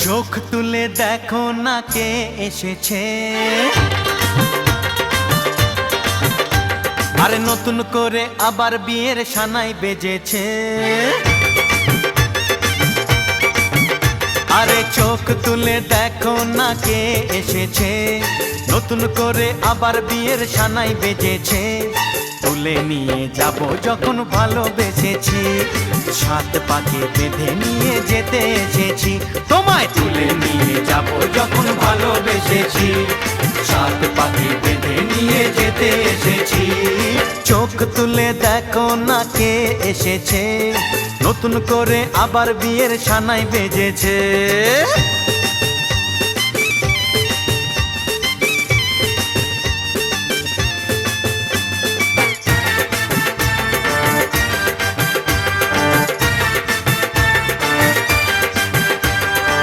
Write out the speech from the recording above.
চোখ তুলে দেখো না কে এসেছে, আরে নতুন করে আবার বিয়ের সানাই বেজেছে। আরে চোখ তুলে দেখো না কে এসেছে, নতুন করে আবার বিয়ের সানাই বেজেছে। তুলে নিয়ে যাব যখন ভালোবেসেছি, সাত পাকে বেঁধে নিয়ে যেতে এসেছি। তোমায় তুলে নিয়ে যাব যখন ভালোবেসেছি, সাত পাকে বেঁধে নিয়ে যেতে এসেছি। চোখ তুলে দেখো না কে এসেছে, নতুন করে আবার বিয়ের সানাই বেজেছে।